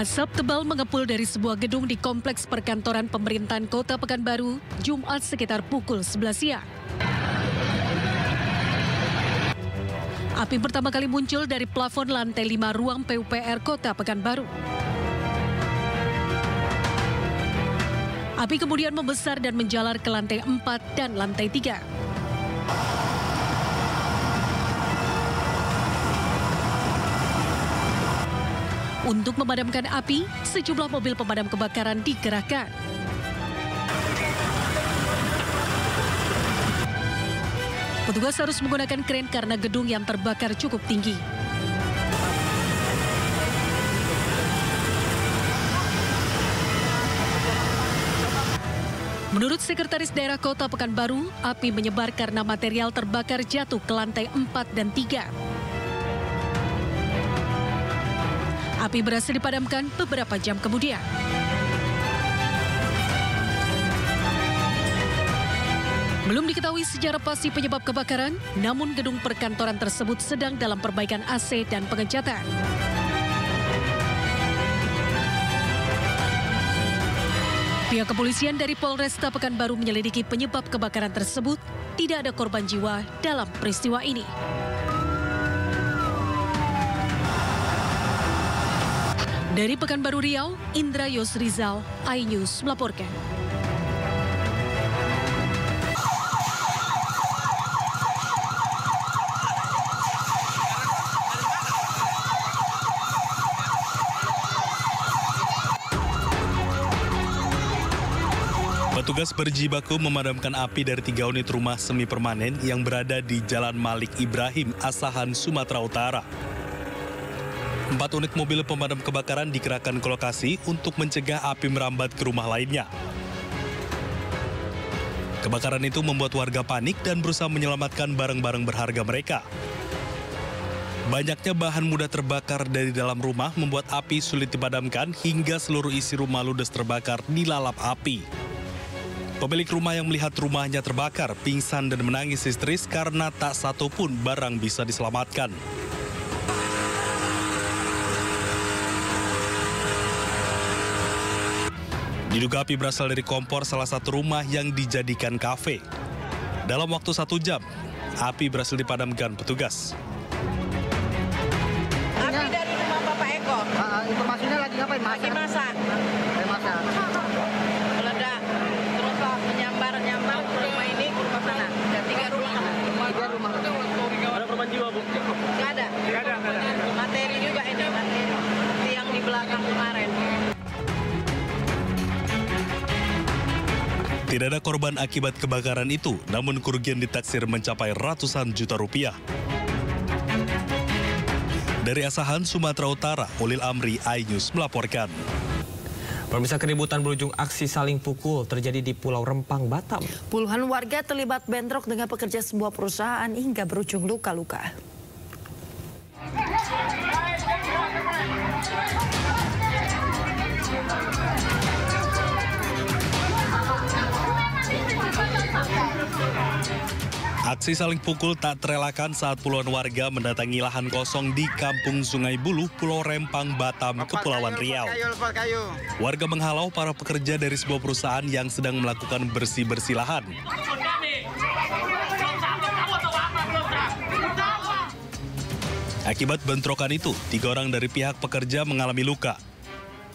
Asap tebal mengepul dari sebuah gedung di kompleks perkantoran pemerintahan Kota Pekanbaru, Jumat sekitar pukul 11 siang. Api pertama kali muncul dari plafon lantai 5 ruang PUPR Kota Pekanbaru. Api kemudian membesar dan menjalar ke lantai 4 dan lantai 3. Untuk memadamkan api, sejumlah mobil pemadam kebakaran dikerahkan. Petugas harus menggunakan kren karena gedung yang terbakar cukup tinggi. Menurut Sekretaris Daerah Kota Pekanbaru, api menyebar karena material terbakar jatuh ke lantai 4 dan 3. Api berhasil dipadamkan beberapa jam kemudian. Belum diketahui secara pasti penyebab kebakaran, namun gedung perkantoran tersebut sedang dalam perbaikan AC dan pengecatan. Pihak kepolisian dari Polresta Pekanbaru menyelidiki penyebab kebakaran tersebut. Tidak ada korban jiwa dalam peristiwa ini. Dari Pekanbaru Riau, Indra Yosrizal, iNews melaporkan. Petugas berjibaku memadamkan api dari 3 unit rumah semi permanen yang berada di Jalan Malik Ibrahim, Asahan, Sumatera Utara. 4 unit mobil pemadam kebakaran dikerahkan ke lokasi untuk mencegah api merambat ke rumah lainnya. Kebakaran itu membuat warga panik dan berusaha menyelamatkan barang-barang berharga mereka. Banyaknya bahan mudah terbakar dari dalam rumah membuat api sulit dipadamkan hingga seluruh isi rumah ludes terbakar dilalap api. Pemilik rumah yang melihat rumahnya terbakar pingsan dan menangis histeris karena tak satu pun barang bisa diselamatkan. Diduga api berasal dari kompor salah satu rumah yang dijadikan kafe. Dalam waktu 1 jam, api berhasil dipadamkan petugas. Api dari rumah Bapak Eko. Informasinya lagi ngapain? Lagi masak. Masak. Meledak. Terus menyambar ke rumah ini, ke rumah sana. Dan 3 rumah. 3 rumah. Ada korban jiwa, Bu? Nggak ada. Materi juga ini, materi. Seperti yang di belakang kemarin. Tidak ada korban akibat kebakaran itu, namun kerugian ditaksir mencapai ratusan juta rupiah. Dari Asahan, Sumatera Utara, Ulil Amri, iNews melaporkan. Pemirsa, keributan berujung aksi saling pukul terjadi di Pulau Rempang, Batam. Puluhan warga terlibat bentrok dengan pekerja sebuah perusahaan hingga berujung luka-luka. Aksi saling pukul tak terelakkan saat puluhan warga mendatangi lahan kosong di Kampung Sungai Buluh, Pulau Rempang, Batam, Kepulauan Riau. Warga menghalau para pekerja dari sebuah perusahaan yang sedang melakukan bersih-bersih lahan. Akibat bentrokan itu, 3 orang dari pihak pekerja mengalami luka.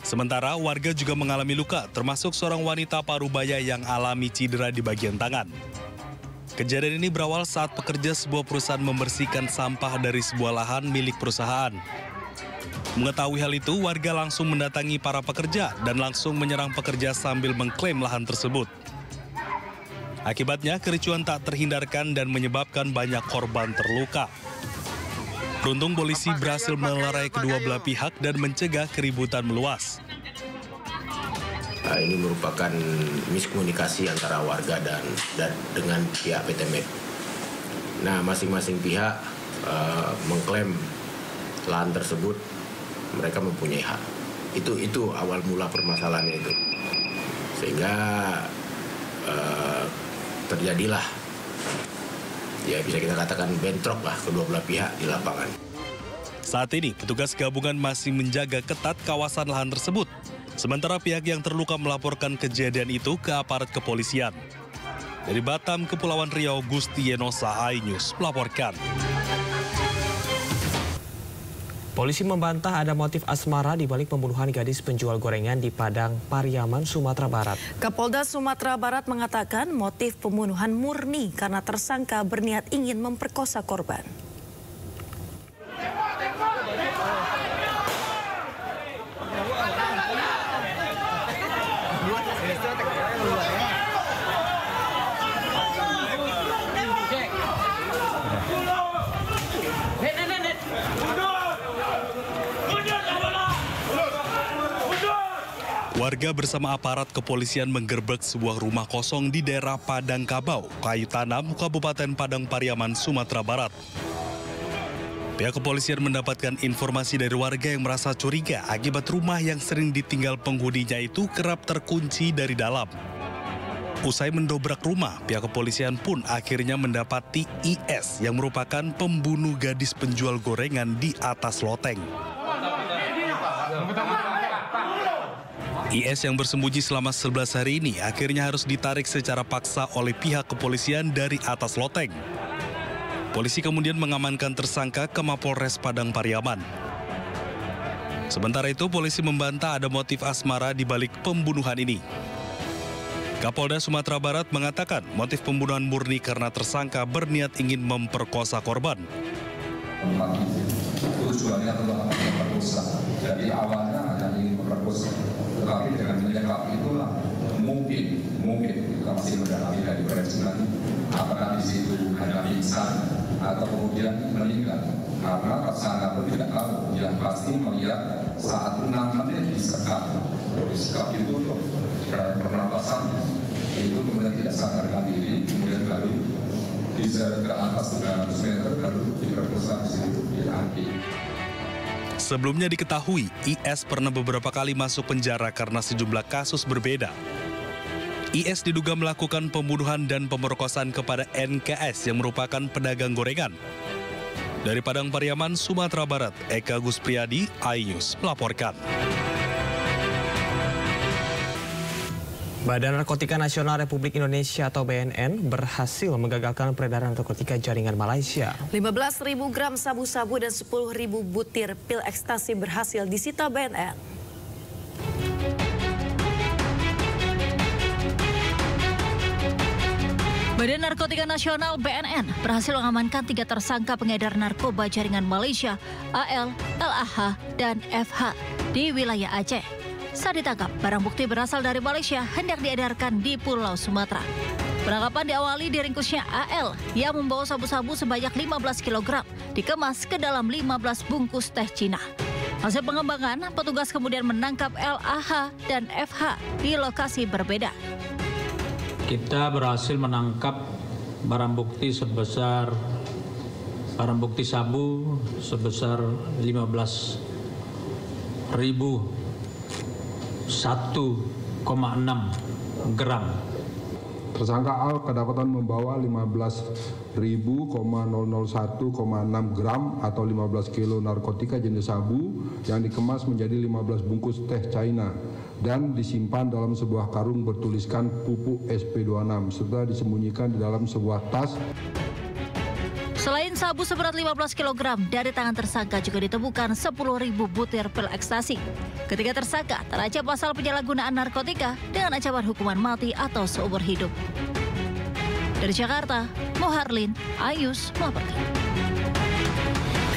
Sementara warga juga mengalami luka, termasuk seorang wanita parubaya yang alami cedera di bagian tangan. Kejadian ini berawal saat pekerja sebuah perusahaan membersihkan sampah dari sebuah lahan milik perusahaan. Mengetahui hal itu, warga langsung mendatangi para pekerja dan langsung menyerang pekerja sambil mengklaim lahan tersebut. Akibatnya, kericuan tak terhindarkan dan menyebabkan banyak korban terluka. Beruntung polisi berhasil melerai kedua belah pihak dan mencegah keributan meluas. Ini merupakan miskomunikasi antara warga dan dengan pihak PT MEK. Nah, masing-masing pihak mengklaim lahan tersebut mereka mempunyai hak. Itu awal mula permasalahannya itu. Sehingga terjadilah, ya bisa kita katakan bentrok lah kedua belah pihak di lapangan. Saat ini, petugas gabungan masih menjaga ketat kawasan lahan tersebut. Sementara pihak yang terluka melaporkan kejadian itu ke aparat kepolisian. Dari Batam, Kepulauan Riau, Gusti Yenosa, iNews melaporkan. Polisi membantah ada motif asmara di balik pembunuhan gadis penjual gorengan di Padang, Pariaman, Sumatera Barat. Kapolda Sumatera Barat mengatakan motif pembunuhan murni karena tersangka berniat ingin memperkosa korban. Warga bersama aparat kepolisian menggerebek sebuah rumah kosong di daerah Padang Kabau, Kayu Tanam, Kabupaten Padang Pariaman, Sumatera Barat. Pihak kepolisian mendapatkan informasi dari warga yang merasa curiga akibat rumah yang sering ditinggal penghuninya itu kerap terkunci dari dalam. Usai mendobrak rumah, pihak kepolisian pun akhirnya mendapati IS yang merupakan pembunuh gadis penjual gorengan di atas loteng. IS yang bersembunyi selama 11 hari ini akhirnya harus ditarik secara paksa oleh pihak kepolisian dari atas loteng. Polisi kemudian mengamankan tersangka ke Mapolres Padang Pariaman. Sementara itu, polisi membantah ada motif asmara di balik pembunuhan ini. Kapolda Sumatera Barat mengatakan motif pembunuhan murni karena tersangka berniat ingin memperkosa korban. Tujuannya adalah memperkosa. Jadi awalnya hanya ingin memperkosa. Tetapi dengan menyikapi itulah mungkin kita masih mendalami dari forensik lagi apakah di situ hanya pingsan atau kemudian meninggal karena tersangka pun tidak tahu. Yang pasti melihat saat 6 menit disekap itu untuk pernapasan itu kemudian tidak sadarkan diri, kemudian baru diseret ke atas 300 meter baru diperkosa di situ diambil. Sebelumnya diketahui, IS pernah beberapa kali masuk penjara karena sejumlah kasus berbeda. IS diduga melakukan pembunuhan dan pemerkosaan kepada NKS yang merupakan pedagang gorengan. Dari Padang Pariaman, Sumatera Barat, Eka Guspriyadi, iNews melaporkan. Badan Narkotika Nasional Republik Indonesia atau BNN berhasil menggagalkan peredaran narkotika jaringan Malaysia. 15.000 gram sabu-sabu dan 10.000 butir pil ekstasi berhasil disita BNN. Badan Narkotika Nasional BNN berhasil mengamankan 3 tersangka pengedar narkoba jaringan Malaysia, AL, LAH, dan FH di wilayah Aceh. Saat ditangkap, barang bukti berasal dari Malaysia hendak diedarkan di Pulau Sumatera. Penangkapan diawali diringkusnya AL yang membawa sabu-sabu sebanyak 15 kg dikemas ke dalam 15 bungkus teh Cina. Hasil pengembangan, petugas kemudian menangkap LAH dan FH di lokasi berbeda. Kita berhasil menangkap barang bukti sabu sebesar 15.001,6 gram. Tersangka Al kedapatan membawa 15.001,6 gram atau 15 kilo narkotika jenis sabu yang dikemas menjadi 15 bungkus teh China dan disimpan dalam sebuah karung bertuliskan pupuk SP26 serta disembunyikan di dalam sebuah tas. Selain sabu seberat 15 kg, dari tangan tersangka juga ditemukan 10.000 butir pil ekstasi. Ketiga tersangka terancam pasal penyalahgunaan narkotika dengan ancaman hukuman mati atau seumur hidup. Dari Jakarta, Moharlin, iNews melaporkan.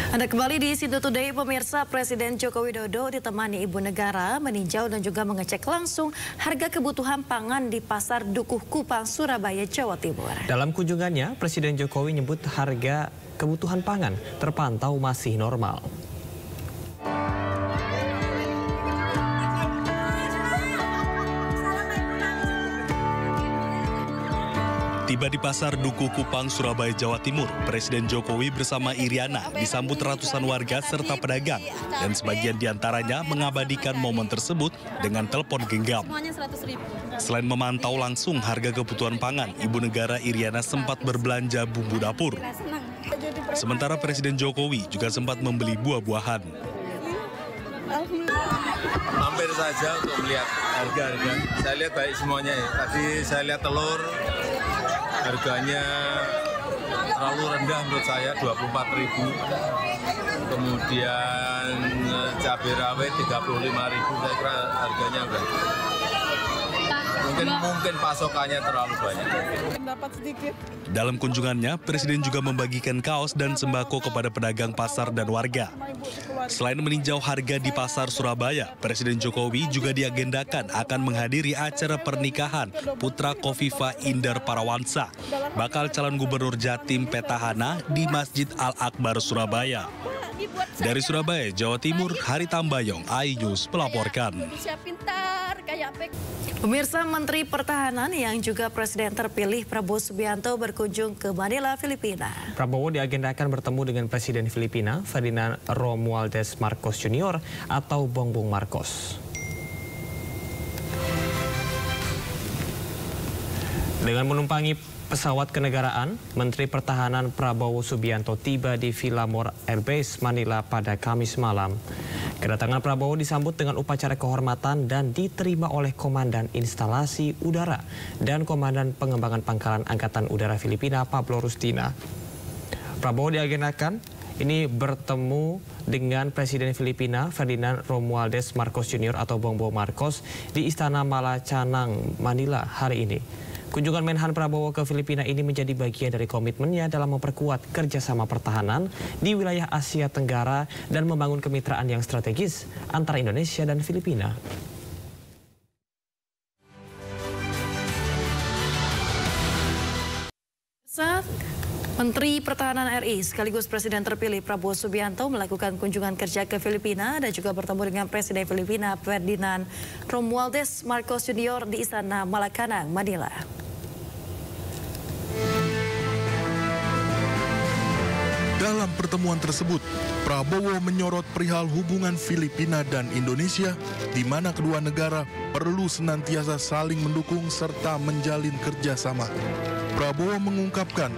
Anda kembali di Sido Today, pemirsa. Presiden Joko Widodo ditemani Ibu Negara meninjau dan juga mengecek langsung harga kebutuhan pangan di Pasar Dukuh Kupang, Surabaya, Jawa Timur. Dalam kunjungannya, Presiden Jokowi menyebut harga kebutuhan pangan terpantau masih normal. Tiba di Pasar Dukuh Kupang, Surabaya, Jawa Timur, Presiden Jokowi bersama Iriana disambut ratusan warga serta pedagang, dan sebagian diantaranya mengabadikan momen tersebut dengan telepon genggam. Selain memantau langsung harga kebutuhan pangan, Ibu Negara Iriana sempat berbelanja bumbu dapur. Sementara Presiden Jokowi juga sempat membeli buah-buahan. Hampir saja untuk melihat harga-harga. Saya lihat baik semuanya ya. Tadi saya lihat telur, harganya terlalu rendah menurut saya, 24.000. Kemudian cabai rawit 35.000, saya kira harganya udah. Mungkin pasokannya terlalu banyak. Dalam kunjungannya, Presiden juga membagikan kaos dan sembako kepada pedagang pasar dan warga. Selain meninjau harga di pasar Surabaya, Presiden Jokowi juga diagendakan akan menghadiri acara pernikahan putra Kofifa Indar Parawansa, bakal calon gubernur Jatim Petahana di Masjid Al-Akbar Surabaya. Dari Surabaya, Jawa Timur, Hari Tambayong, iNews melaporkan. Pemirsa, Menteri Pertahanan yang juga Presiden terpilih Prabowo Subianto berkunjung ke Manila, Filipina. Prabowo diagendakan bertemu dengan Presiden Filipina, Ferdinand Romualdez Marcos Jr. atau Bongbong Marcos. Dengan menumpangi pesawat kenegaraan, Menteri Pertahanan Prabowo Subianto tiba di Villamor Airbase Manila pada Kamis malam. Kedatangan Prabowo disambut dengan upacara kehormatan dan diterima oleh Komandan Instalasi Udara dan Komandan Pengembangan Pangkalan Angkatan Udara Filipina Pablo Rustina. Prabowo diagendakan ini bertemu dengan Presiden Filipina Ferdinand Romualdez Marcos Jr. atau Bongbong Marcos di Istana Malacanang, Manila hari ini. Kunjungan Menhan Prabowo ke Filipina ini menjadi bagian dari komitmennya dalam memperkuat kerjasama pertahanan di wilayah Asia Tenggara dan membangun kemitraan yang strategis antara Indonesia dan Filipina. Menteri Pertahanan RI sekaligus Presiden terpilih Prabowo Subianto melakukan kunjungan kerja ke Filipina dan juga bertemu dengan Presiden Filipina Ferdinand Romualdez Marcos Jr. di Istana Malacanang, Manila. Dalam pertemuan tersebut, Prabowo menyorot perihal hubungan Filipina dan Indonesia, di mana kedua negara perlu senantiasa saling mendukung serta menjalin kerjasama. Prabowo mengungkapkan,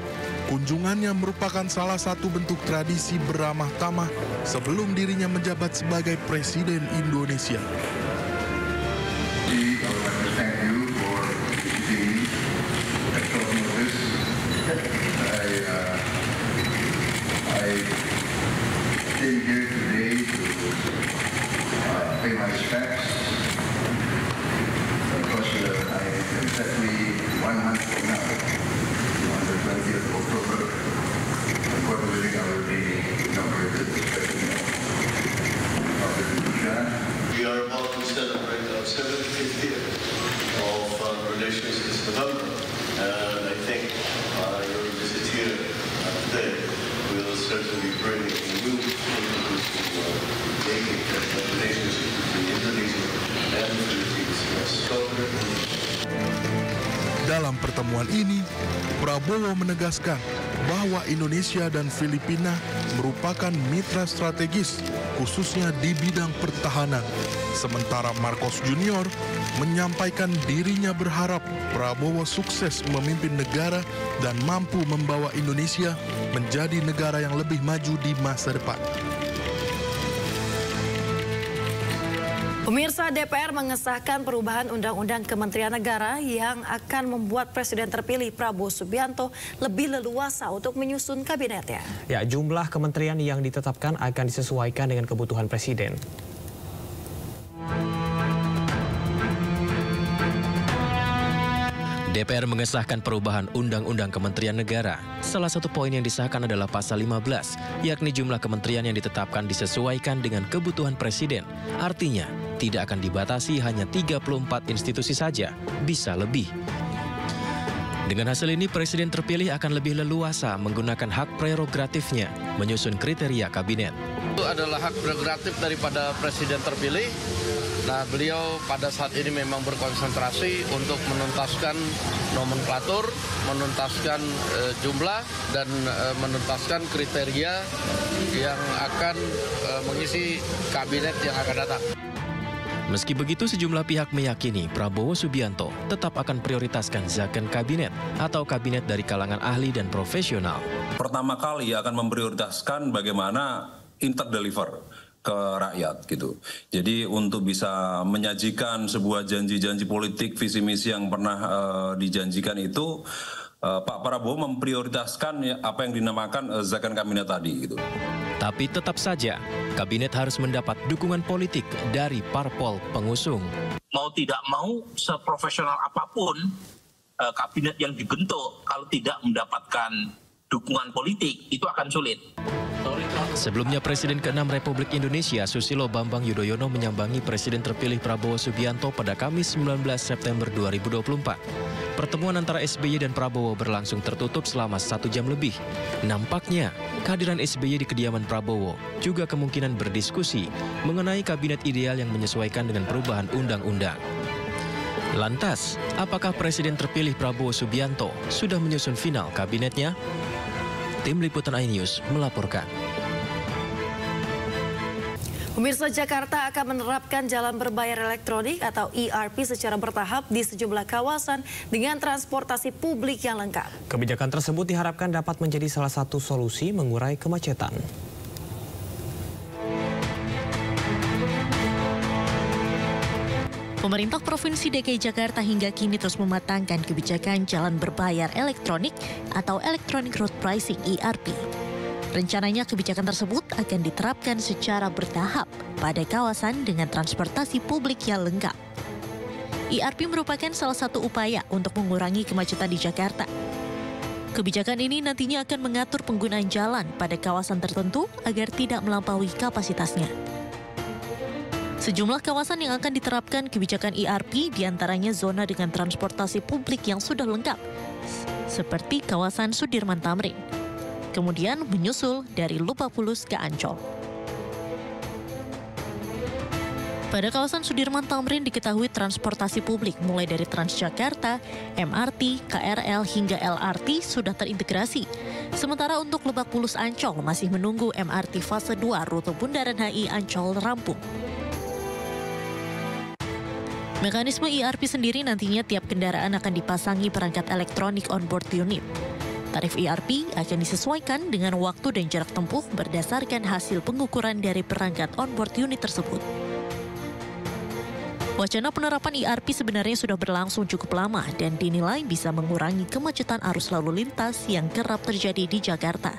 kunjungannya merupakan salah satu bentuk tradisi beramah tamah sebelum dirinya menjabat sebagai Presiden Indonesia. I came here today to pay my respects because I exactly 1 month from now, on the 20th of October, God willing, I will be inaugurated as President of Indonesia. We are about to celebrate our 75th year of relations this November, and I think your visit here today will certainly bring a new impetus to making the relationship between Indonesia and the Philippines stronger. Dalam pertemuan ini, Prabowo menegaskan bahwa Indonesia dan Filipina merupakan mitra strategis, khususnya di bidang pertahanan. Sementara Marcos Jr. menyampaikan dirinya berharap Prabowo sukses memimpin negara dan mampu membawa Indonesia menjadi negara yang lebih maju di masa depan. Pemirsa, DPR mengesahkan perubahan Undang-Undang Kementerian Negara yang akan membuat Presiden terpilih Prabowo Subianto lebih leluasa untuk menyusun kabinetnya. Ya, jumlah kementerian yang ditetapkan akan disesuaikan dengan kebutuhan Presiden. DPR mengesahkan perubahan Undang-Undang Kementerian Negara. Salah satu poin yang disahkan adalah pasal 15, yakni jumlah kementerian yang ditetapkan disesuaikan dengan kebutuhan Presiden. Artinya, tidak akan dibatasi hanya 34 institusi saja, bisa lebih. Dengan hasil ini, Presiden terpilih akan lebih leluasa menggunakan hak prerogatifnya, menyusun kriteria kabinet. Itu adalah hak prerogatif daripada Presiden terpilih. Nah, beliau pada saat ini memang berkonsentrasi untuk menuntaskan nomenklatur, menuntaskan jumlah, dan menuntaskan kriteria yang akan mengisi kabinet yang akan datang. Meski begitu, sejumlah pihak meyakini Prabowo Subianto tetap akan prioritaskan zakon kabinet atau kabinet dari kalangan ahli dan profesional. Pertama kali akan memprioritaskan bagaimana interdeliver ke rakyat gitu. Jadi untuk bisa menyajikan sebuah janji-janji politik, visi misi yang pernah dijanjikan itu, Pak Prabowo memprioritaskan apa yang dinamakan zakon kabinet tadi gitu. Tapi tetap saja, kabinet harus mendapat dukungan politik dari parpol pengusung. Mau tidak mau, seprofesional apapun kabinet yang dibentuk, kalau tidak mendapatkan dukungan politik, itu akan sulit. Sebelumnya, Presiden ke-6 Republik Indonesia Susilo Bambang Yudhoyono menyambangi Presiden terpilih Prabowo Subianto pada Kamis 19 September 2024. Pertemuan antara SBY dan Prabowo berlangsung tertutup selama 1 jam lebih. Nampaknya, kehadiran SBY di kediaman Prabowo juga kemungkinan berdiskusi mengenai kabinet ideal yang menyesuaikan dengan perubahan undang-undang. Lantas, apakah Presiden terpilih Prabowo Subianto sudah menyusun final kabinetnya? Tim Liputan iNews melaporkan. Pemirsa, Jakarta akan menerapkan jalan berbayar elektronik atau ERP secara bertahap di sejumlah kawasan dengan transportasi publik yang lengkap. Kebijakan tersebut diharapkan dapat menjadi salah satu solusi mengurai kemacetan. Pemerintah Provinsi DKI Jakarta hingga kini terus mematangkan kebijakan jalan berbayar elektronik atau Electronic Road Pricing (ERP). Rencananya kebijakan tersebut akan diterapkan secara bertahap pada kawasan dengan transportasi publik yang lengkap. ERP merupakan salah satu upaya untuk mengurangi kemacetan di Jakarta. Kebijakan ini nantinya akan mengatur penggunaan jalan pada kawasan tertentu agar tidak melampaui kapasitasnya. Sejumlah kawasan yang akan diterapkan kebijakan ERP diantaranya zona dengan transportasi publik yang sudah lengkap, seperti kawasan Sudirman Tamrin. Kemudian menyusul dari Lebak Bulus ke Ancol. Pada kawasan Sudirman Tamrin diketahui transportasi publik mulai dari Transjakarta, MRT, KRL hingga LRT sudah terintegrasi. Sementara untuk Lebak Bulus Ancol masih menunggu MRT fase 2 rute Bundaran HI Ancol rampung. Mekanisme ERP sendiri nantinya tiap kendaraan akan dipasangi perangkat elektronik onboard unit. Tarif ERP akan disesuaikan dengan waktu dan jarak tempuh berdasarkan hasil pengukuran dari perangkat onboard unit tersebut. Wacana penerapan ERP sebenarnya sudah berlangsung cukup lama dan dinilai bisa mengurangi kemacetan arus lalu lintas yang kerap terjadi di Jakarta.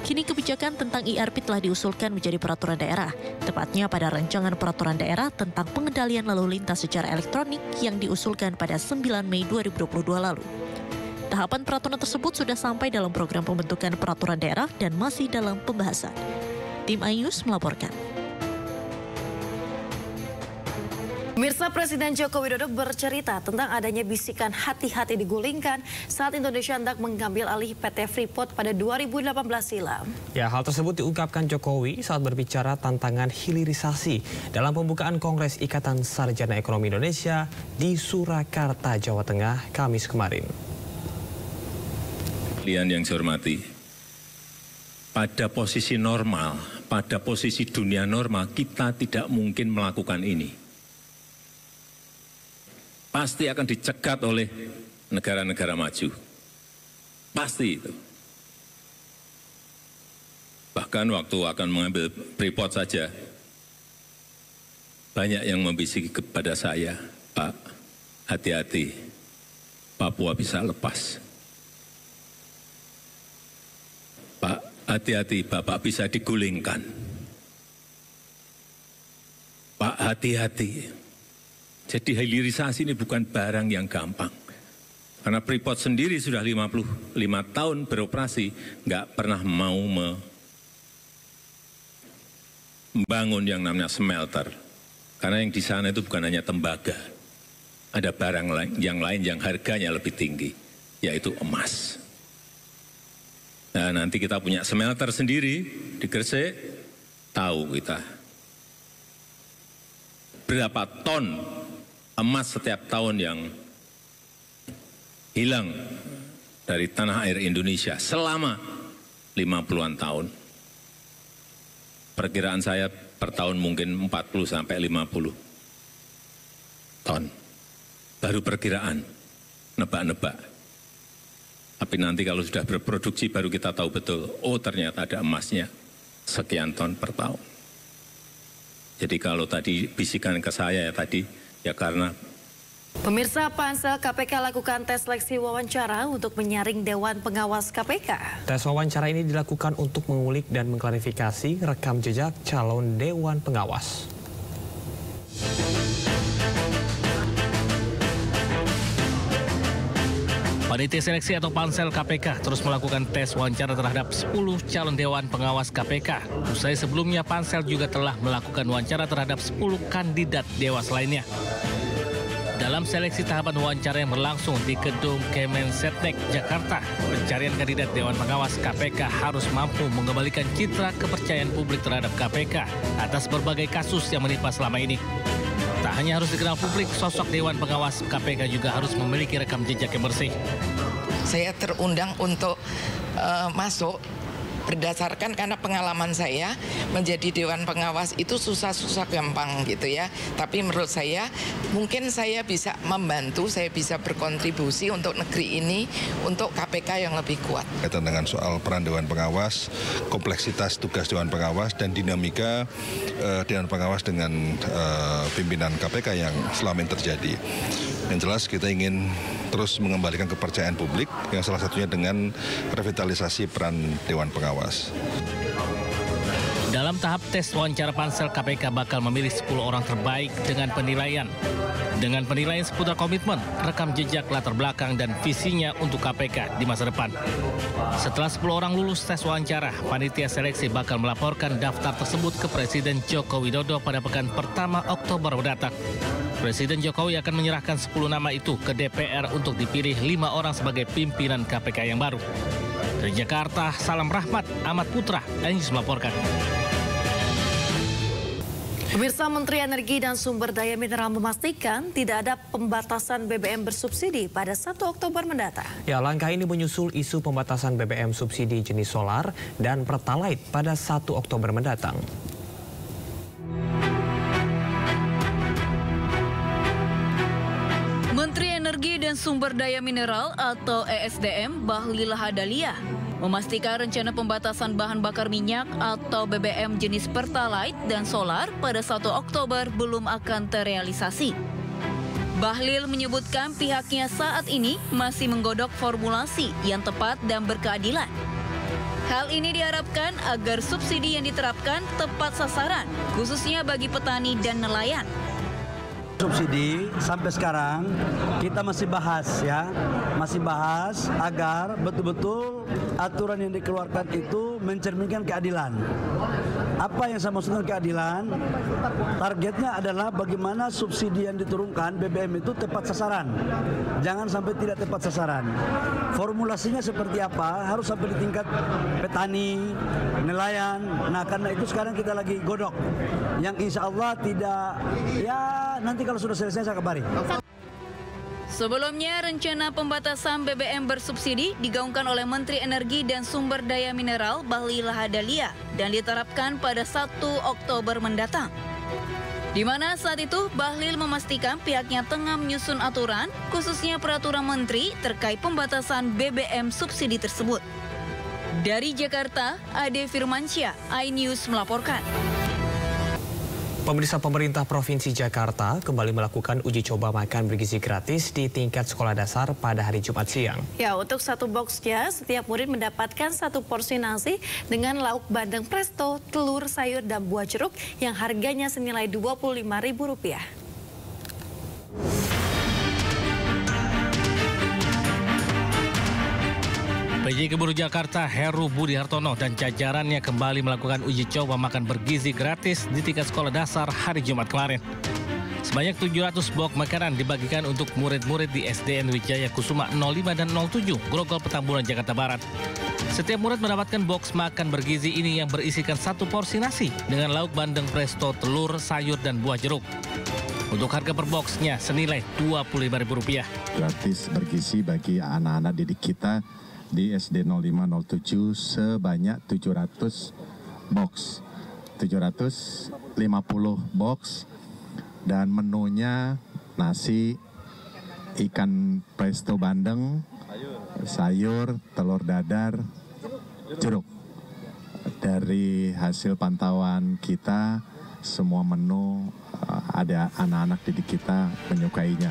Kini kebijakan tentang ERP telah diusulkan menjadi peraturan daerah, tepatnya pada rancangan peraturan daerah tentang pengendalian lalu lintas secara elektronik yang diusulkan pada 9 Mei 2022 lalu. Tahapan peraturan tersebut sudah sampai dalam program pembentukan peraturan daerah dan masih dalam pembahasan. Tim iNews melaporkan. Pemirsa, Presiden Joko Widodo bercerita tentang adanya bisikan hati-hati digulingkan saat Indonesia hendak mengambil alih PT Freeport pada 2018 silam. Ya, hal tersebut diungkapkan Jokowi saat berbicara tantangan hilirisasi dalam pembukaan Kongres Ikatan Sarjana Ekonomi Indonesia di Surakarta, Jawa Tengah, Kamis kemarin. Kalian yang saya hormati, pada posisi normal, pada posisi dunia normal, kita tidak mungkin melakukan ini. Pasti akan dicegat oleh negara-negara maju. Pasti itu. Bahkan waktu akan mengambil Freeport saja, banyak yang membisiki kepada saya, Pak, hati-hati, Papua bisa lepas. Pak, hati-hati, Bapak bisa digulingkan. Pak, hati-hati. Jadi hilirisasi ini bukan barang yang gampang. Karena Freeport sendiri sudah 55 tahun beroperasi, nggak pernah mau membangun yang namanya smelter. Karena yang di sana itu bukan hanya tembaga. Ada barang yang lain yang harganya lebih tinggi, yaitu emas. Nah, nanti kita punya smelter sendiri di Gresik, tahu kita berapa ton emas setiap tahun yang hilang dari tanah air Indonesia selama 50-an tahun. Perkiraan saya per tahun mungkin 40 sampai 50. ton. Baru perkiraan, nebak-nebak. Tapi nanti kalau sudah berproduksi baru kita tahu betul, oh ternyata ada emasnya sekian ton per tahun. Jadi kalau tadi bisikan ke saya ya tadi, ya karena Pemirsa, Pansel KPK lakukan tes seleksi wawancara untuk menyaring Dewan Pengawas KPK. Tes wawancara ini dilakukan untuk mengulik dan mengklarifikasi rekam jejak calon Dewan Pengawas. Panitia seleksi atau Pansel KPK terus melakukan tes wawancara terhadap 10 calon Dewan Pengawas KPK. Usai sebelumnya, Pansel juga telah melakukan wawancara terhadap 10 kandidat dewas lainnya. Dalam seleksi tahapan wawancara yang berlangsung di Gedung Kemensetnek, Jakarta, pencarian kandidat Dewan Pengawas KPK harus mampu mengembalikan citra kepercayaan publik terhadap KPK atas berbagai kasus yang menimpa selama ini. Tak hanya harus dikenal publik, sosok Dewan Pengawas KPK juga harus memiliki rekam jejak yang bersih. Saya terundang untuk masuk berdasarkan karena pengalaman saya menjadi Dewan Pengawas itu susah-susah gampang gitu ya. Tapi menurut saya mungkin saya bisa membantu, saya bisa berkontribusi untuk negeri ini, untuk KPK yang lebih kuat. Kaitan dengan soal peran Dewan Pengawas, kompleksitas tugas Dewan Pengawas dan dinamika Dewan Pengawas dengan pimpinan KPK yang selama ini terjadi. Yang jelas kita ingin terus mengembalikan kepercayaan publik yang salah satunya dengan revitalisasi peran Dewan Pengawas. Dalam tahap tes wawancara Pansel KPK bakal memilih 10 orang terbaik dengan penilaian. Dengan penilaian seputar komitmen, rekam jejak, latar belakang, dan visinya untuk KPK di masa depan. Setelah 10 orang lulus tes wawancara, panitia seleksi bakal melaporkan daftar tersebut ke Presiden Joko Widodo pada pekan pertama Oktober mendatang. Presiden Jokowi akan menyerahkan 10 nama itu ke DPR untuk dipilih 5 orang sebagai pimpinan KPK yang baru. Dari Jakarta, Salam Rahmat, Ahmad Putra, News melaporkan. Pemirsa, Menteri Energi dan Sumber Daya Mineral memastikan tidak ada pembatasan BBM bersubsidi pada 1 Oktober mendatang. Ya, langkah ini menyusul isu pembatasan BBM subsidi jenis solar dan Pertalite pada 1 Oktober mendatang. Menteri Energi dan Sumber Daya Mineral atau ESDM Bahlil Lahadalia memastikan rencana pembatasan bahan bakar minyak atau BBM jenis Pertalite dan solar pada 1 Oktober belum akan terrealisasi. Bahlil menyebutkan pihaknya saat ini masih menggodok formulasi yang tepat dan berkeadilan. Hal ini diharapkan agar subsidi yang diterapkan tepat sasaran, khususnya bagi petani dan nelayan. Subsidi sampai sekarang kita masih bahas agar betul-betul aturan yang dikeluarkan itu mencerminkan keadilan. Apa yang saya maksudkan keadilan? Targetnya adalah bagaimana subsidi yang diturunkan BBM itu tepat sasaran. Jangan sampai tidak tepat sasaran. Formulasinya seperti apa? Harus sampai di tingkat petani, nelayan. Nah, karena itu sekarang kita lagi godok. Yang insya Allah tidak, ya nanti kalau sudah selesai saya kabari. Sebelumnya, rencana pembatasan BBM bersubsidi digaungkan oleh Menteri Energi dan Sumber Daya Mineral Bahlil Lahadalia dan diterapkan pada 1 Oktober mendatang. Di mana saat itu Bahlil memastikan pihaknya tengah menyusun aturan, khususnya peraturan menteri terkait pembatasan BBM subsidi tersebut. Dari Jakarta, Ade Firmansyah, iNews melaporkan. Pemirsa, pemerintah Provinsi Jakarta kembali melakukan uji coba makan bergizi gratis di tingkat sekolah dasar pada hari Jumat siang. Ya, untuk satu boxnya, setiap murid mendapatkan 1 porsi nasi dengan lauk bandeng presto, telur, sayur, dan buah jeruk yang harganya senilai Rp25.000. PJ Gubernur Jakarta Heru Budi Hartono dan jajarannya kembali melakukan uji coba makan bergizi gratis di tingkat sekolah dasar hari Jumat kemarin. Sebanyak 700 box makanan dibagikan untuk murid-murid di SDN Wijaya Kusuma 05 dan 07, Grogol, Petamburan, Jakarta Barat. Setiap murid mendapatkan box makan bergizi ini yang berisikan 1 porsi nasi dengan lauk bandeng presto, telur, sayur, dan buah jeruk. Untuk harga per boxnya senilai Rp25.000. Gratis bergizi bagi anak-anak didik kita di SD 0507 sebanyak 700 box, 750 box, dan menunya nasi, ikan presto bandeng, sayur, telur dadar, jeruk. Dari hasil pantauan kita, semua menu ada anak-anak didik kita menyukainya.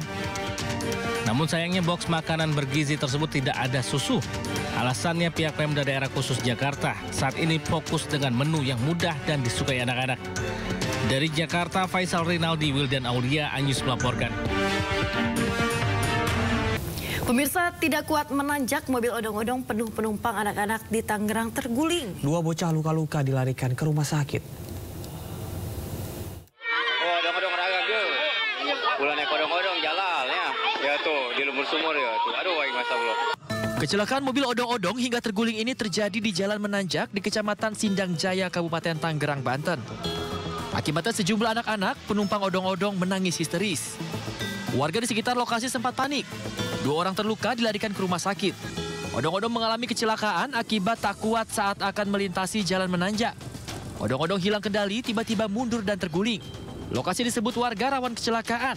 Namun sayangnya box makanan bergizi tersebut tidak ada susu. Alasannya pihak Pemda Daerah Khusus Jakarta saat ini fokus dengan menu yang mudah dan disukai anak-anak. Dari Jakarta, Faisal Rinaldi, Wildan Aulia, Anyus melaporkan. Pemirsa, tidak kuat menanjak, mobil odong-odong penuh penumpang anak-anak di Tangerang terguling. 2 bocah luka-luka dilarikan ke rumah sakit. Odong-odong raga ke. Bulan odong-odong jalan ya. Ya tuh, di lumur sumur ya tuh. Aduh, wah masa Allah. Kecelakaan mobil odong-odong hingga terguling ini terjadi di Jalan Menanjak di Kecamatan Sindang Jaya, Kabupaten Tangerang, Banten. Akibatnya sejumlah anak-anak penumpang odong-odong menangis histeris. Warga di sekitar lokasi sempat panik. 2 orang terluka dilarikan ke rumah sakit. Odong-odong mengalami kecelakaan akibat tak kuat saat akan melintasi jalan menanjak. Odong-odong hilang kendali, tiba-tiba mundur dan terguling. Lokasi disebut warga rawan kecelakaan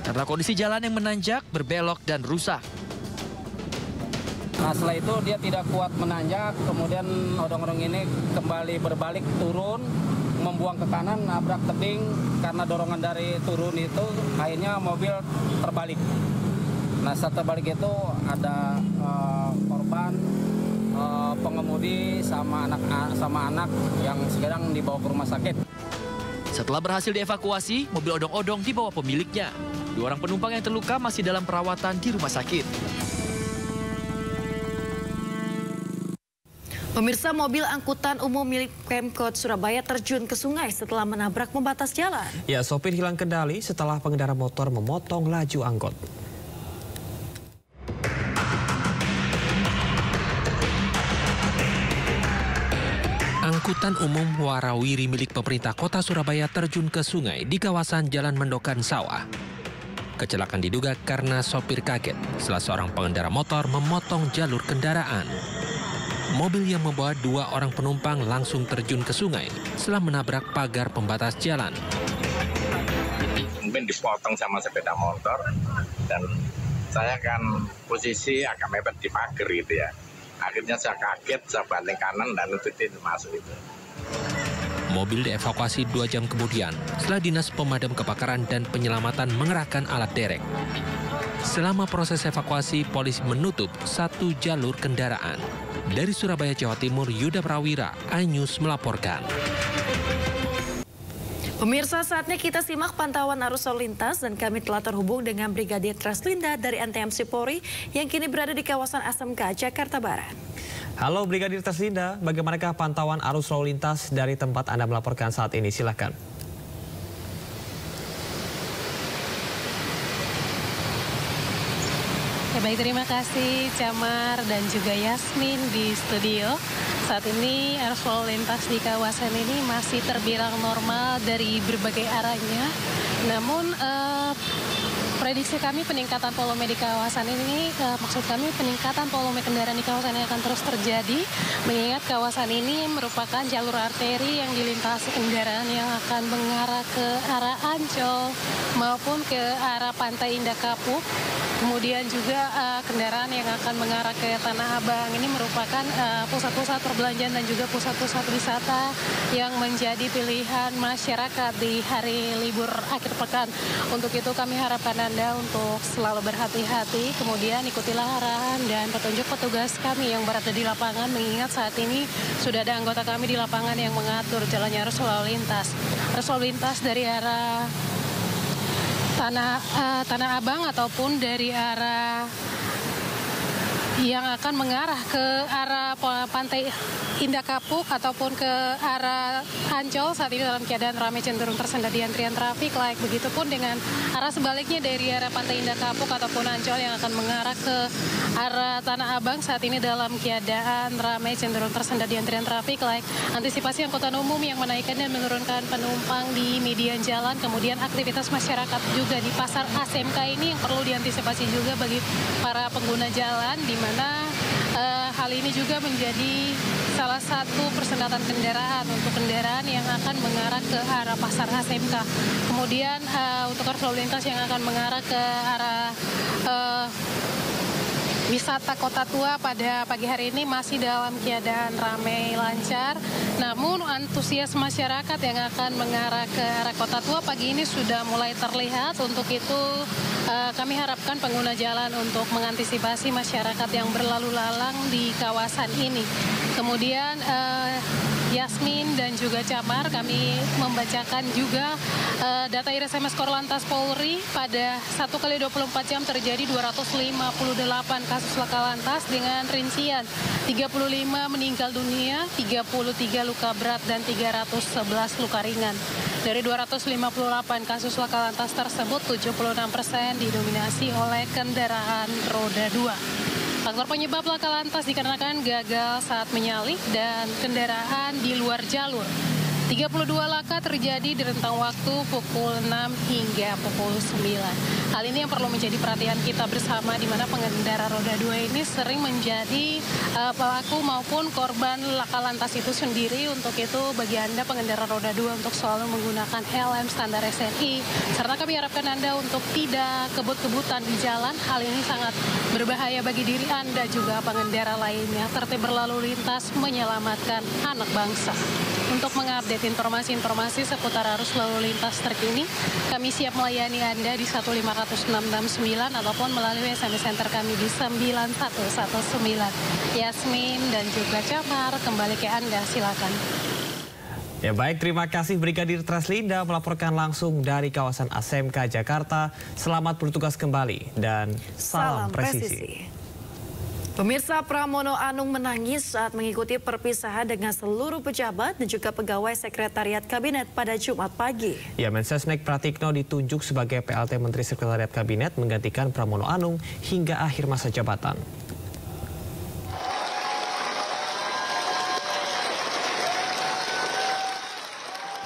karena kondisi jalan yang menanjak, berbelok dan rusak. Nah, setelah itu dia tidak kuat menanjak, kemudian odong-odong ini kembali berbalik turun, membuang ke kanan, nabrak tebing. Karena dorongan dari turun itu, akhirnya mobil terbalik. Nah, saat terbalik itu ada korban, pengemudi sama anak yang sedang dibawa ke rumah sakit. Setelah berhasil dievakuasi, mobil odong-odong dibawa pemiliknya. 2 orang penumpang yang terluka masih dalam perawatan di rumah sakit. Pemirsa, mobil angkutan umum milik Pemkot Surabaya terjun ke sungai setelah menabrak pembatas jalan. Ya, sopir hilang kendali setelah pengendara motor memotong laju angkot. Angkutan umum warawiri milik pemerintah kota Surabaya terjun ke sungai di kawasan Jalan Mendokan Sawah. Kecelakaan diduga karena sopir kaget setelah seorang pengendara motor memotong jalur kendaraan. Mobil yang membawa 2 orang penumpang langsung terjun ke sungai setelah menabrak pagar pembatas jalan. Mungkin dipotong sama sepeda motor dan saya kan posisi agak mepet di pagar gitu ya. Akhirnya saya kaget, saya banting kanan dan itu masuk itu. Mobil dievakuasi 2 jam kemudian setelah Dinas Pemadam Kebakaran dan Penyelamatan mengerahkan alat derek. Selama proses evakuasi, polisi menutup 1 jalur kendaraan. Dari Surabaya, Jawa Timur, Yuda Prawira, iNews melaporkan. Pemirsa, saatnya kita simak pantauan arus lalu lintas dan kami telah terhubung dengan Brigadir Treslinda dari NTMC Polri yang kini berada di kawasan ASMK, Jakarta Barat. Halo Brigadir Treslinda, bagaimanakah pantauan arus lalu lintas dari tempat Anda melaporkan saat ini? Silakan. Ya, baik, terima kasih Camar dan juga Yasmin di studio. Saat ini arus lalu lintas di kawasan ini masih terbilang normal dari berbagai arahnya. Namun prediksi kami peningkatan volume di kawasan ini, maksud kami peningkatan volume kendaraan di kawasan ini akan terus terjadi. Mengingat kawasan ini merupakan jalur arteri yang dilintasi kendaraan yang akan mengarah ke arah Ancol maupun ke arah Pantai Indah Kapuk. Kemudian juga kendaraan yang akan mengarah ke Tanah Abang ini merupakan pusat-pusat perbelanjaan dan juga pusat-pusat wisata yang menjadi pilihan masyarakat di hari libur akhir pekan. Untuk itu kami harapkan Anda untuk selalu berhati-hati, kemudian ikutilah arahan dan petunjuk petugas kami yang berada di lapangan, mengingat saat ini sudah ada anggota kami di lapangan yang mengatur jalannya arus lalu lintas. Arus lalu lintas dari arah Tanah Abang ataupun dari arah yang akan mengarah ke arah Pantai Indah Kapuk ataupun ke arah Ancol saat ini dalam keadaan ramai, cenderung tersendat di antrian trafik layak. Begitupun dengan arah sebaliknya dari arah Pantai Indah Kapuk ataupun Ancol yang akan mengarah ke arah Tanah Abang saat ini dalam keadaan ramai, cenderung tersendat di antrian trafik layak. Antisipasi angkutan umum yang menaikkan dan menurunkan penumpang di median jalan, kemudian aktivitas masyarakat juga di pasar ASMK ini yang perlu diantisipasi juga bagi para pengguna jalan, di mana hal ini juga menjadi salah satu persendatan kendaraan untuk kendaraan yang akan mengarah ke arah Pasar ASMK. Kemudian untuk arus lalu lintas yang akan mengarah ke arah wisata Kota Tua pada pagi hari ini masih dalam keadaan ramai lancar. Namun antusias masyarakat yang akan mengarah ke arah Kota Tua pagi ini sudah mulai terlihat. Untuk itu kami harapkan pengguna jalan untuk mengantisipasi masyarakat yang berlalu lalang di kawasan ini. Kemudian Yasmin dan juga Camar, kami membacakan juga data IRSMS Korlantas Polri pada 1x24 jam terjadi 258 kasus laka lantas dengan rincian 35 meninggal dunia, 33 luka berat dan 311 luka ringan. Dari 258 kasus laka lantas tersebut 76% didominasi oleh kendaraan roda 2. Faktor penyebab laka lantas dikarenakan gagal saat menyalip dan kendaraan di luar jalur. 32 laka terjadi di rentang waktu pukul 6 hingga pukul 9. Hal ini yang perlu menjadi perhatian kita bersama, di mana pengendara roda 2 ini sering menjadi pelaku maupun korban laka lantas itu sendiri. Untuk itu bagi Anda pengendara roda 2 untuk selalu menggunakan helm standar SNI. Serta kami harapkan Anda untuk tidak kebut-kebutan di jalan. Hal ini sangat berbahaya bagi diri Anda juga pengendara lainnya. Tertib berlalu lintas menyelamatkan anak bangsa. Untuk mengupdate informasi-informasi seputar arus lalu lintas terkini, kami siap melayani Anda di 15669 ataupun melalui SMS center kami di 9119. Yasmin dan juga Camar, kembali ke Anda, silakan. Ya baik, terima kasih Brigadir Traslinda melaporkan langsung dari kawasan ASMK Jakarta. Selamat bertugas kembali dan salam presisi. Pemirsa, Pramono Anung menangis saat mengikuti perpisahan dengan seluruh pejabat dan juga pegawai sekretariat kabinet pada Jumat pagi. Ya, Mensesnek Pratikno ditunjuk sebagai PLT Menteri Sekretariat Kabinet menggantikan Pramono Anung hingga akhir masa jabatan.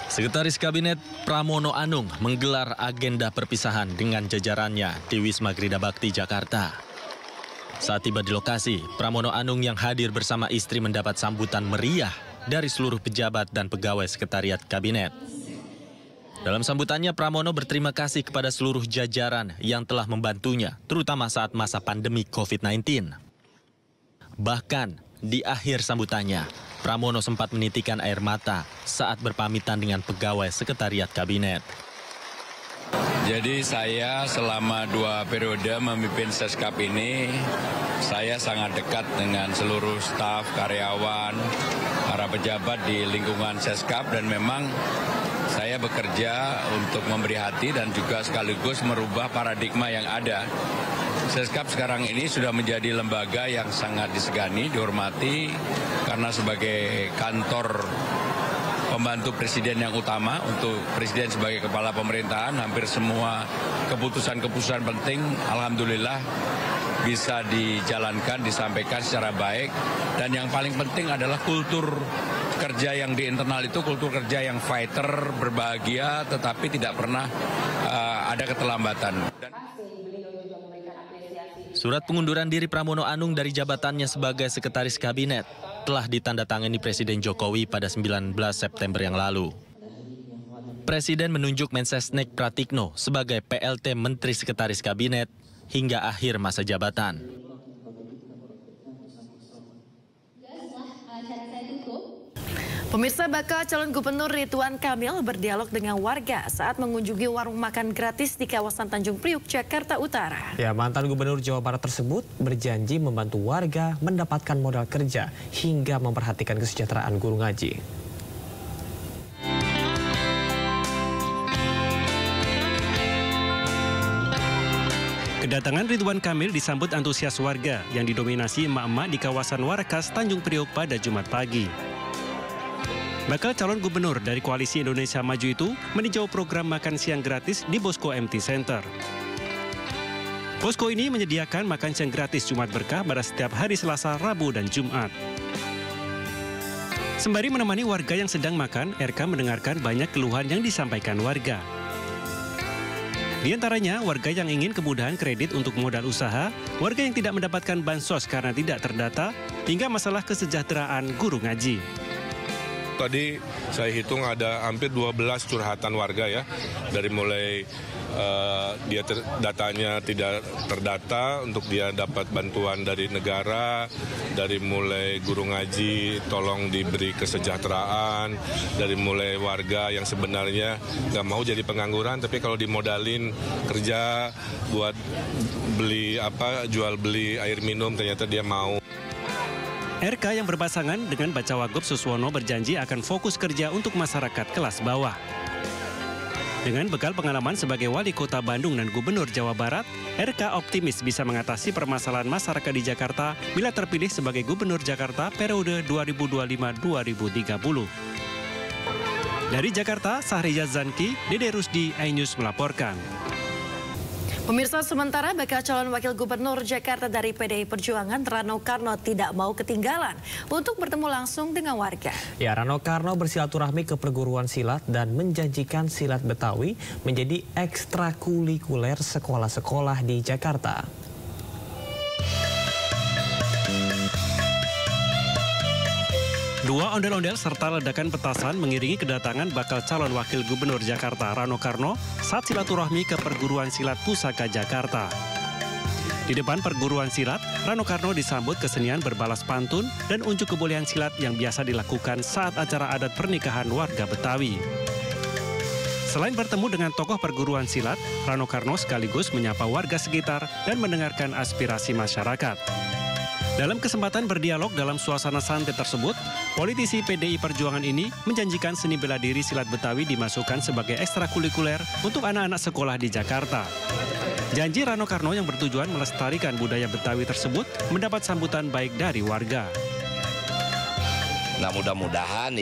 Sekretaris Kabinet Pramono Anung menggelar agenda perpisahan dengan jajarannya di Wisma Grida Bakti, Jakarta. Saat tiba di lokasi, Pramono Anung yang hadir bersama istri mendapat sambutan meriah dari seluruh pejabat dan pegawai sekretariat kabinet. Dalam sambutannya, Pramono berterima kasih kepada seluruh jajaran yang telah membantunya, terutama saat masa pandemi COVID-19. Bahkan, di akhir sambutannya, Pramono sempat menitikan air mata saat berpamitan dengan pegawai sekretariat kabinet. Jadi saya selama 2 periode memimpin Seskap ini, saya sangat dekat dengan seluruh staf, karyawan, para pejabat di lingkungan Seskap, dan memang saya bekerja untuk memberi hati dan juga sekaligus merubah paradigma yang ada. Seskap sekarang ini sudah menjadi lembaga yang sangat disegani, dihormati, karena sebagai kantor pembantu presiden yang utama, untuk presiden sebagai kepala pemerintahan, hampir semua keputusan-keputusan penting alhamdulillah bisa dijalankan, disampaikan secara baik. Dan yang paling penting adalah kultur kerja yang di internal itu kultur kerja yang fighter, berbahagia, tetapi tidak pernah ada keterlambatan. Surat pengunduran diri Pramono Anung dari jabatannya sebagai sekretaris kabinet telah ditandatangani Presiden Jokowi pada 19 September yang lalu. Presiden menunjuk Mensesnek Pratikno sebagai PLT Menteri Sekretaris Kabinet hingga akhir masa jabatan. Pemirsa, bakal calon gubernur Ridwan Kamil berdialog dengan warga saat mengunjungi warung makan gratis di kawasan Tanjung Priuk, Jakarta Utara. Ya, mantan gubernur Jawa Barat tersebut berjanji membantu warga mendapatkan modal kerja hingga memperhatikan kesejahteraan guru ngaji. Kedatangan Ridwan Kamil disambut antusias warga yang didominasi emak-emak di kawasan Warakas, Tanjung Priok pada Jumat pagi. Bakal calon gubernur dari Koalisi Indonesia Maju itu meninjau program makan siang gratis di Posko MT Center. Posko ini menyediakan makan siang gratis Jumat Berkah pada setiap hari Selasa, Rabu, dan Jumat. Sembari menemani warga yang sedang makan, RK mendengarkan banyak keluhan yang disampaikan warga. Di antaranya warga yang ingin kemudahan kredit untuk modal usaha, warga yang tidak mendapatkan bansos karena tidak terdata, hingga masalah kesejahteraan guru ngaji. Tadi saya hitung ada hampir 12 curhatan warga ya, dari mulai datanya tidak terdata untuk dia dapat bantuan dari negara, dari mulai guru ngaji tolong diberi kesejahteraan, dari mulai warga yang sebenarnya nggak mau jadi pengangguran tapi kalau dimodalin kerja buat beli jual beli air minum ternyata dia mau. RK yang berpasangan dengan Bacawagup Suswono berjanji akan fokus kerja untuk masyarakat kelas bawah. Dengan bekal pengalaman sebagai wali kota Bandung dan gubernur Jawa Barat, RK optimis bisa mengatasi permasalahan masyarakat di Jakarta bila terpilih sebagai gubernur Jakarta periode 2025-2030. Dari Jakarta, Sahriza Zanki, Dede Rusdi, iNews melaporkan. Pemirsa, sementara bakal calon wakil gubernur Jakarta dari PDI Perjuangan Rano Karno tidak mau ketinggalan untuk bertemu langsung dengan warga. Ya, Rano Karno bersilaturahmi ke perguruan silat dan menjanjikan silat Betawi menjadi ekstrakurikuler sekolah-sekolah di Jakarta. Dua ondel-ondel serta ledakan petasan mengiringi kedatangan bakal calon wakil gubernur Jakarta Rano Karno saat silaturahmi ke perguruan silat Pusaka Jakarta. Di depan perguruan silat, Rano Karno disambut kesenian berbalas pantun dan unjuk kebolehan silat yang biasa dilakukan saat acara adat pernikahan warga Betawi. Selain bertemu dengan tokoh perguruan silat, Rano Karno sekaligus menyapa warga sekitar dan mendengarkan aspirasi masyarakat. Dalam kesempatan berdialog dalam suasana santai tersebut, politisi PDI Perjuangan ini menjanjikan seni bela diri silat Betawi dimasukkan sebagai ekstrakurikuler untuk anak-anak sekolah di Jakarta. Janji Rano Karno yang bertujuan melestarikan budaya Betawi tersebut mendapat sambutan baik dari warga. Nah mudah-mudahan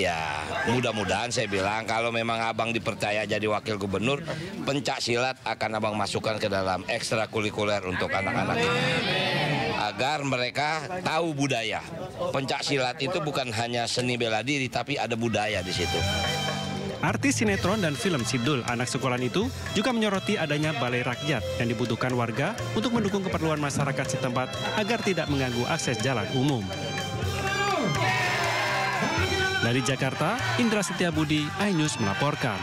saya bilang kalau memang abang dipercaya jadi wakil gubernur, pencak silat akan abang masukkan ke dalam ekstrakurikuler untuk anak-anak ini. Agar mereka tahu budaya. Pencak silat itu bukan hanya seni bela diri, tapi ada budaya di situ. Artis sinetron dan film Sidul anak sekolahan itu juga menyoroti adanya balai rakyat yang dibutuhkan warga untuk mendukung keperluan masyarakat setempat agar tidak mengganggu akses jalan umum. Dari Jakarta, Indra Setiabudi, iNews melaporkan.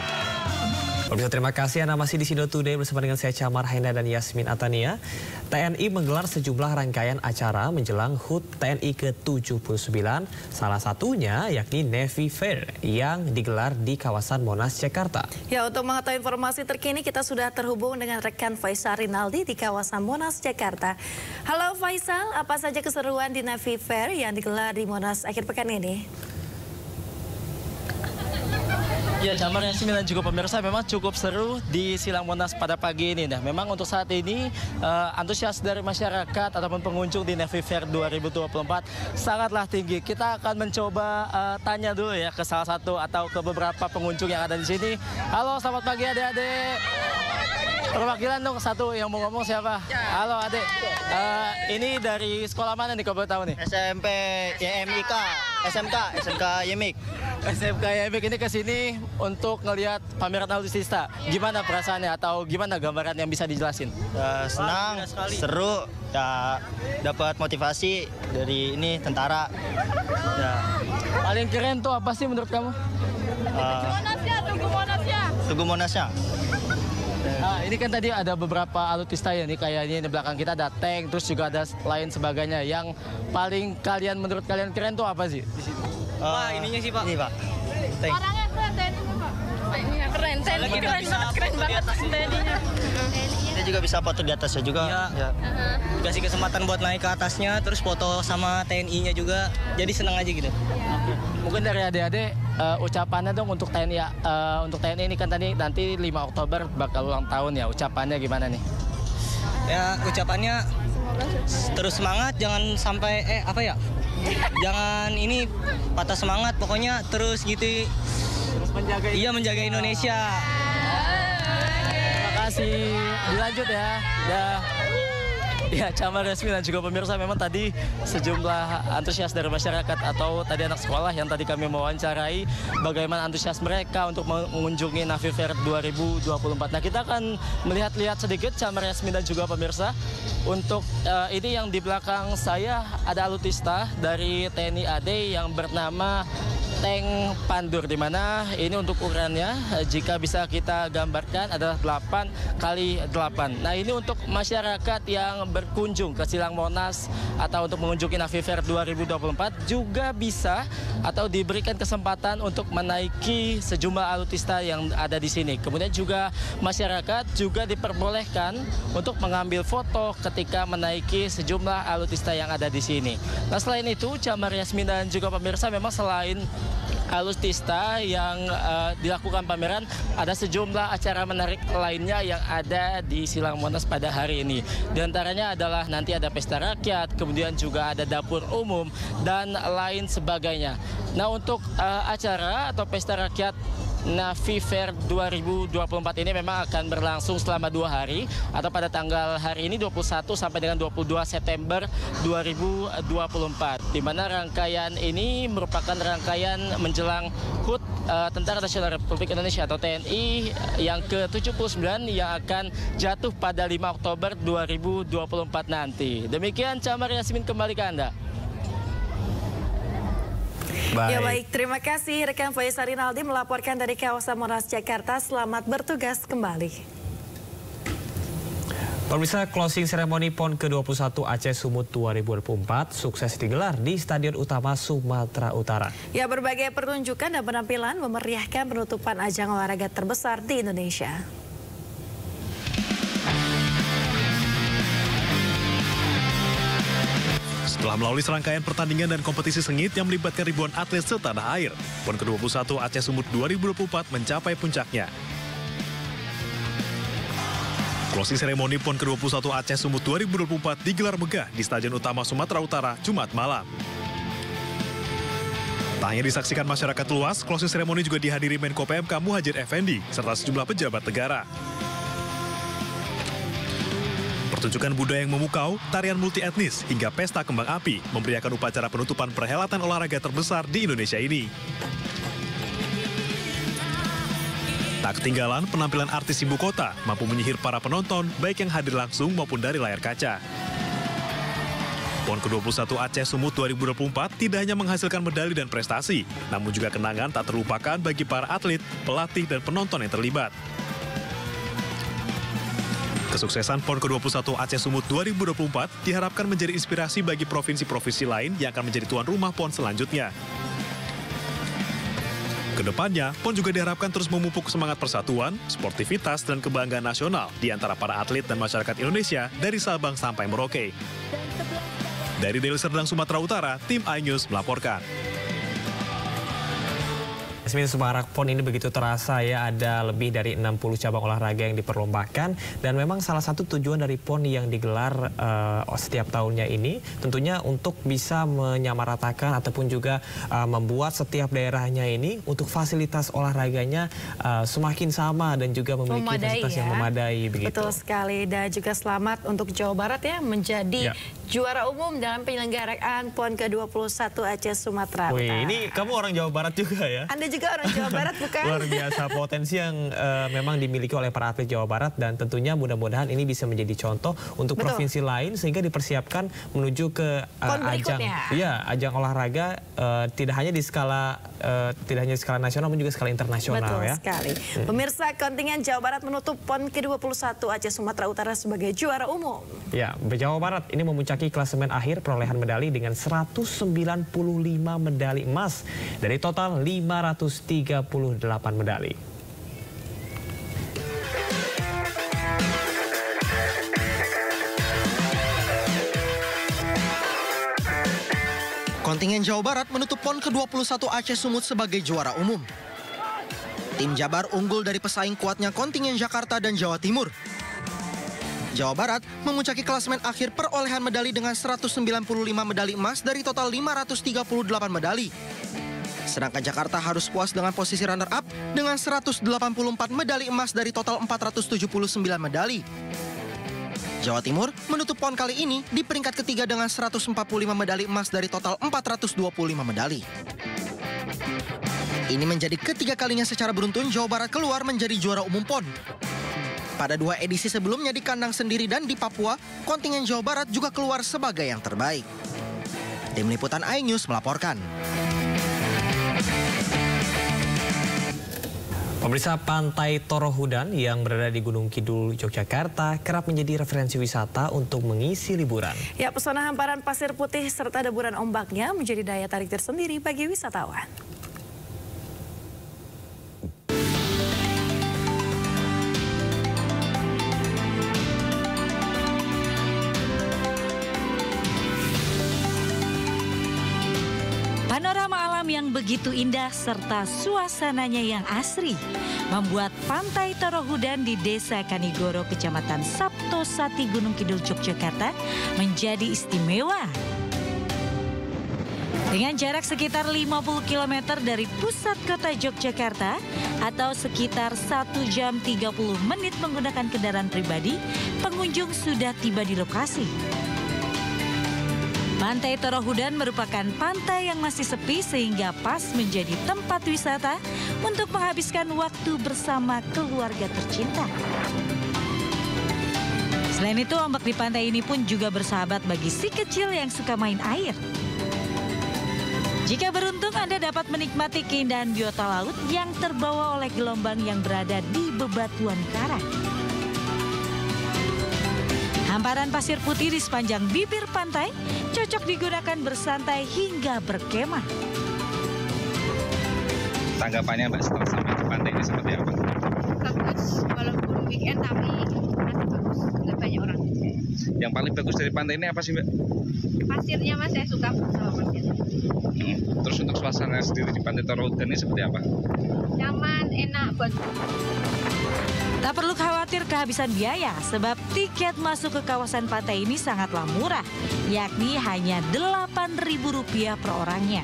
Pemirsa, terima kasih Anda masih di Sido Today bersama dengan saya Camar Haina dan Yasmin Atania. TNI menggelar sejumlah rangkaian acara menjelang HUT TNI ke-79, salah satunya yakni Navy Fair yang digelar di kawasan Monas, Jakarta. Ya, untuk mengetahui informasi terkini kita sudah terhubung dengan rekan Faisal Rinaldi di kawasan Monas, Jakarta. Halo Faisal, apa saja keseruan di Navy Fair yang digelar di Monas akhir pekan ini? Ya, Camar, Yasmin dan juga pemirsa, memang cukup seru di Silang Monas pada pagi ini. Nah, memang untuk saat ini antusias dari masyarakat ataupun pengunjung di Navy Fair 2024 sangatlah tinggi. Kita akan mencoba tanya dulu ya ke salah satu atau ke beberapa pengunjung yang ada di sini. Halo, selamat pagi adik-adik. Perwakilan dong satu yang mau ngomong siapa? Halo adik, ini dari sekolah mana nih kalau boleh tahu nih? SMP YMIK, SMK YMIK. SMK YMIK ini kesini untuk ngelihat pameran alutsista. Gimana perasaannya atau gimana gambaran yang bisa dijelasin? Senang, seru, ya dapat motivasi dari ini tentara. Ya. Paling keren tuh apa sih menurut kamu? Tugu Monasnya. Nah, ini kan tadi ada beberapa alutsista ya nih, kayaknya di belakang kita ada tank, terus juga ada lain sebagainya. Yang paling menurut kalian keren tuh apa sih di sini? Wah, ininya sih Pak. Ini Pak. Tank. Orangnya keren, TNI-nya Pak. Ini keren, keren banget TNI-nya. Kita juga bisa foto di atasnya juga. Ya. Kasih kesempatan buat naik ke atasnya, terus foto sama TNI-nya juga. Jadi senang aja gitu. Mungkin dari adik-adik ucapannya dong untuk TNI untuk TNI ini kan tadi nanti 5 Oktober bakal ulang tahun ya. Ucapannya gimana nih? Ya, ucapannya terus semangat, jangan sampai jangan ini patah semangat, pokoknya terus gitu. Menjaga Indonesia. Terima kasih. Dilanjut ya. Ya, Camar, Yasmin, dan juga pemirsa, memang tadi sejumlah antusias dari masyarakat atau tadi anak sekolah yang tadi kami mewawancarai bagaimana antusias mereka untuk mengunjungi Nafi Fair 2024. Nah, kita akan melihat-lihat sedikit, Camar, Yasmin, dan juga pemirsa. Untuk ini yang di belakang saya ada alutista dari TNI AD yang bernama Tank Pandur, di mana ini untuk ukurannya jika bisa kita gambarkan adalah 8x8. Nah, ini untuk masyarakat yang berkunjung ke Silang Monas atau untuk mengunjungi Nafi Fair 2024 juga bisa atau diberikan kesempatan untuk menaiki sejumlah alutista yang ada di sini. Kemudian juga masyarakat juga diperbolehkan untuk mengambil foto ketika menaiki sejumlah alutista yang ada di sini. Nah, selain itu, Camar, Yasmin, dan juga pemirsa, memang selain alutista yang dilakukan pameran, ada sejumlah acara menarik lainnya yang ada di Silang Monas pada hari ini. Di antaranya adalah nanti ada pesta rakyat, kemudian juga ada dapur umum, dan lain sebagainya. Nah, untuk acara atau pesta rakyat Nafi Fair 2024 ini memang akan berlangsung selama 2 hari atau pada tanggal hari ini 21 sampai dengan 22 September 2024, di mana rangkaian ini merupakan rangkaian menjelang HUT Tentara Nasional Republik Indonesia atau TNI yang ke-79 yang akan jatuh pada 5 Oktober 2024 nanti. Demikian, Camar, Yasmin, kembali ke Anda. Ya baik, terima kasih rekan Faisal Rinaldi melaporkan dari kawasan Monas, Jakarta. Selamat bertugas kembali. Pemirsa, closing ceremony PON ke-21 Aceh Sumut 2024 sukses digelar di Stadion Utama Sumatera Utara. Ya, berbagai pertunjukan dan penampilan memeriahkan penutupan ajang olahraga terbesar di Indonesia. Setelah melalui serangkaian pertandingan dan kompetisi sengit yang melibatkan ribuan atlet setanah air, PON ke-21 Aceh Sumut 2024 mencapai puncaknya. Closing ceremony PON ke-21 Aceh Sumut 2024 digelar megah di Stadion Utama Sumatera Utara Jumat malam. Tak hanya disaksikan masyarakat luas, closing ceremony juga dihadiri Menko PMK Muhadjir Effendi serta sejumlah pejabat negara. Pertunjukan budaya yang memukau, tarian multi etnis, hingga pesta kembang api memberiakan upacara penutupan perhelatan olahraga terbesar di Indonesia ini. Tak ketinggalan, penampilan artis ibu kota mampu menyihir para penonton, baik yang hadir langsung maupun dari layar kaca. PON ke-21 Aceh Sumut 2024 tidak hanya menghasilkan medali dan prestasi, namun juga kenangan tak terlupakan bagi para atlet, pelatih, dan penonton yang terlibat. Kesuksesan PON ke-21 Aceh Sumut 2024 diharapkan menjadi inspirasi bagi provinsi-provinsi lain yang akan menjadi tuan rumah PON selanjutnya. Kedepannya, PON juga diharapkan terus memupuk semangat persatuan, sportivitas, dan kebanggaan nasional di antara para atlet dan masyarakat Indonesia dari Sabang sampai Merauke. Dari Deli Serdang, Sumatera Utara, tim iNews melaporkan. Yasmin, semarak PON ini begitu terasa ya, ada lebih dari 60 cabang olahraga yang diperlombakan, dan memang salah satu tujuan dari PON yang digelar setiap tahunnya ini tentunya untuk bisa menyamaratakan ataupun juga membuat setiap daerahnya ini untuk fasilitas olahraganya semakin sama dan juga memiliki fasilitas yang memadai begitu. Betul sekali, dan juga selamat untuk Jawa Barat ya menjadi juara umum dalam penyelenggaraan PON ke-21 Aceh Sumatera Utara. Wih, ini kamu orang Jawa Barat juga ya? Anda juga orang Jawa Barat bukan? Luar biasa potensi yang memang dimiliki oleh para atlet Jawa Barat, dan tentunya mudah-mudahan ini bisa menjadi contoh untuk provinsi lain sehingga dipersiapkan menuju ke ajang olahraga tidak hanya di skala nasional namun juga skala internasional. Betul sekali. Pemirsa, kontingen Jawa Barat menutup PON ke-21 Aceh Sumatera Utara sebagai juara umum. Ya, Jawa Barat ini memuncaki klasemen akhir perolehan medali dengan 195 medali emas dari total 538 medali. Kontingen Jawa Barat menutup PON ke-21 Aceh Sumut sebagai juara umum. Tim Jabar unggul dari pesaing kuatnya kontingen Jakarta dan Jawa Timur. Jawa Barat memuncaki klasemen akhir perolehan medali dengan 195 medali emas dari total 538 medali. Sedangkan Jakarta harus puas dengan posisi runner-up dengan 184 medali emas dari total 479 medali. Jawa Timur menutup PON kali ini di peringkat ketiga dengan 145 medali emas dari total 425 medali. Ini menjadi ketiga kalinya secara beruntun Jawa Barat keluar menjadi juara umum PON. Pada 2 edisi sebelumnya di kandang sendiri dan di Papua, kontingen Jawa Barat juga keluar sebagai yang terbaik. Tim Liputan iNews melaporkan. Pemirsa, Pantai Torohudan yang berada di Gunung Kidul, Yogyakarta kerap menjadi referensi wisata untuk mengisi liburan. Ya, pesona hamparan pasir putih serta deburan ombaknya menjadi daya tarik tersendiri bagi wisatawan. Panorama alam yang begitu indah serta suasananya yang asri membuat Pantai Torohudan di Desa Kanigoro, Kecamatan Saptosati, Gunung Kidul, Yogyakarta menjadi istimewa. Dengan jarak sekitar 50 km dari pusat kota Yogyakarta atau sekitar 1 jam 30 menit menggunakan kendaraan pribadi, pengunjung sudah tiba di lokasi. Pantai Torohudan merupakan pantai yang masih sepi sehingga pas menjadi tempat wisata untuk menghabiskan waktu bersama keluarga tercinta. Selain itu, ombak di pantai ini pun juga bersahabat bagi si kecil yang suka main air. Jika beruntung, Anda dapat menikmati keindahan biota laut yang terbawa oleh gelombang yang berada di bebatuan karang. Hamparan pasir putih di sepanjang bibir pantai cocok digunakan bersantai hingga berkemah. Tanggapannya Mbak setelah sampai di pantai ini seperti apa? Bagus, walaupun weekend tapi masih bagus, nggak banyak orang. Yang paling bagus dari pantai ini apa sih Mbak? Pasirnya Mas, saya suka sama pasirnya. Terus untuk suasana sendiri di Pantai Torohudan ini seperti apa? Nyaman, enak buat. Tak perlu khawatir kehabisan biaya sebab tiket masuk ke kawasan pantai ini sangatlah murah, yakni hanya Rp8.000 per orangnya.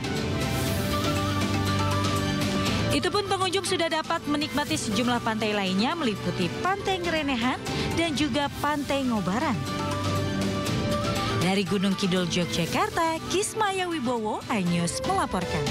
Itu pun pengunjung sudah dapat menikmati sejumlah pantai lainnya meliputi Pantai Ngerenehan dan juga Pantai Ngobaran. Dari Gunung Kidul, Yogyakarta, Kismaya Wibowo, iNews melaporkan.